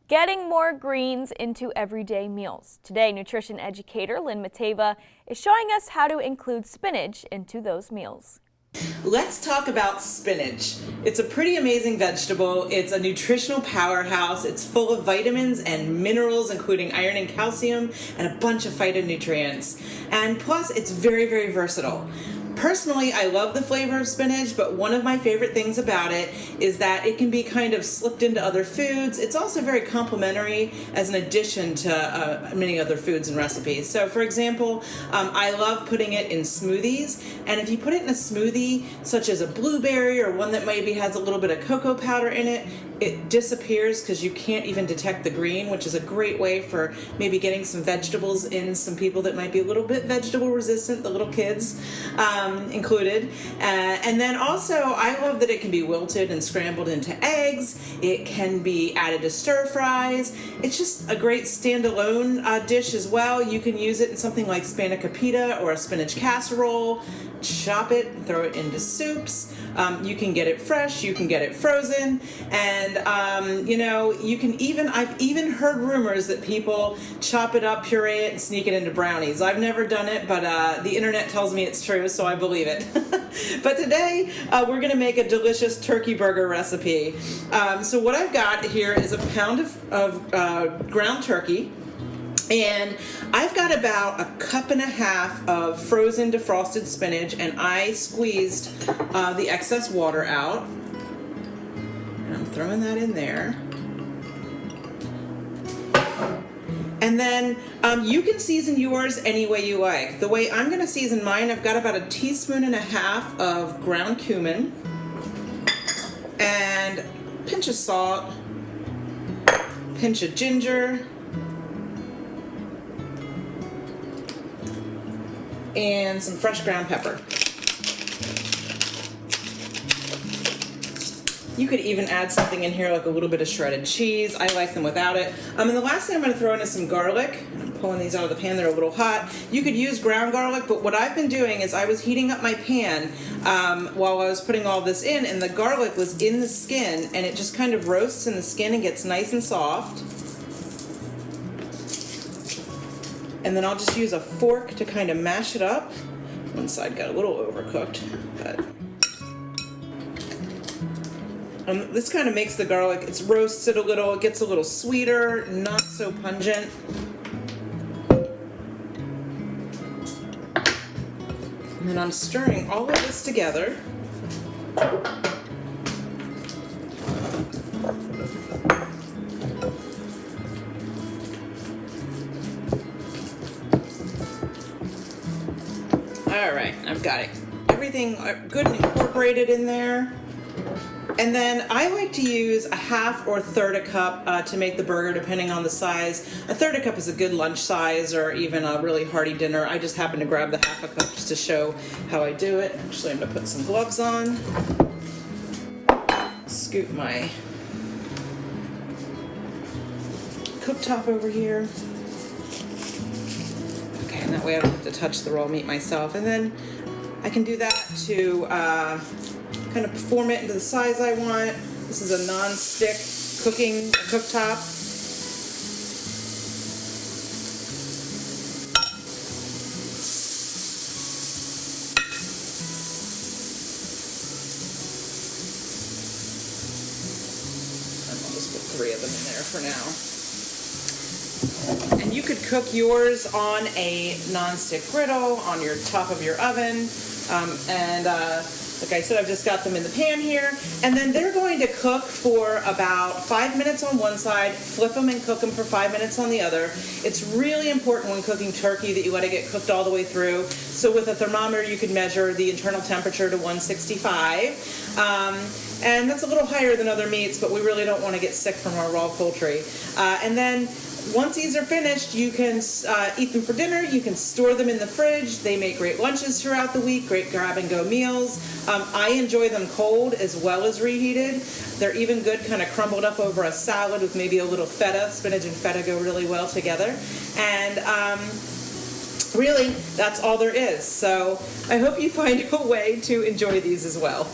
Getting more greens into everyday meals. Today, nutrition educator Lynn Matava is showing us how to include spinach into those meals. Let's talk about spinach. It's a pretty amazing vegetable. It's a nutritional powerhouse. It's full of vitamins and minerals, including iron and calcium, and a bunch of phytonutrients. And plus, it's very, very versatile. Personally, I love the flavor of spinach, but one of my favorite things about it is that it can be kind of slipped into other foods. It's also very complementary as an addition to many other foods and recipes. So, for example, I love putting it in smoothies, and if you put it in a smoothie, such as a blueberry or one that maybe has a little bit of cocoa powder in it, it disappears because you can't even detect the green, which is a great way for maybe getting some vegetables in some people that might be a little bit vegetable resistant, the little kids included. And then also, I love that it can be wilted and scrambled into eggs. It can be added to stir fries. It's just a great standalone dish as well. You can use it in something like spinach pita or a spinach casserole. Chop it, throw it into soups. You can get it fresh, you can get it frozen, and you can even, I've even heard rumors that people chop it up, puree it, and sneak it into brownies. I've never done it, but the internet tells me it's true, so I believe it. But today, we're gonna make a delicious turkey burger recipe. So what I've got here is a pound of ground turkey. And I've got about 1.5 cups of frozen defrosted spinach, and I squeezed the excess water out. And I'm throwing that in there. And then you can season yours any way you like. The way I'm going to season mine, I've got about 1.5 teaspoons of ground cumin, and a pinch of salt, pinch of ginger, and some fresh ground pepper. You could even add something in here like a little bit of shredded cheese. I like them without it. And the last thing I'm going to throw in is some garlic. I'm pulling these out of the pan. They're a little hot. You could use ground garlic, but what I've been doing is I was heating up my pan while I was putting all this in, and the garlic was in the skin, and it just kind of roasts in the skin and gets nice and soft. And then I'll just use a fork to kind of mash it up. One side got a little overcooked, but this kind of makes the garlic, it's roasted a little, it gets a little sweeter, not so pungent. And then I'm stirring all of this together. All right, I've got it. Everything good and incorporated in there. And then I like to use 1/2 or 1/3 cup to make the burger, depending on the size. 1/3 cup is a good lunch size or even a really hearty dinner. I just happen to grab the 1/2 cup just to show how I do it. Actually, I'm gonna put some gloves on. Scoop my cooktop over here. And that way I don't have to touch the raw meat myself. And then I can do that to kind of form it into the size I want. This is a non-stick cooktop. And I'll just put 3 of them in there for now. And you could cook yours on a non-stick griddle, on your top of your oven. Like I said, I've just got them in the pan here. And then they're going to cook for about 5 minutes on one side, flip them and cook them for 5 minutes on the other. It's really important when cooking turkey that you let it get cooked all the way through. So with a thermometer, you could measure the internal temperature to 165. And that's a little higher than other meats, but we really don't want to get sick from our raw poultry. And then once these are finished, you can eat them for dinner. You can store them in the fridge. They make great lunches throughout the week, great grab-and-go meals. I enjoy them cold as well as reheated. They're even good kind of crumbled up over a salad with maybe a little feta. Spinach and feta go really well together. And really, that's all there is. So I hope you find a way to enjoy these as well.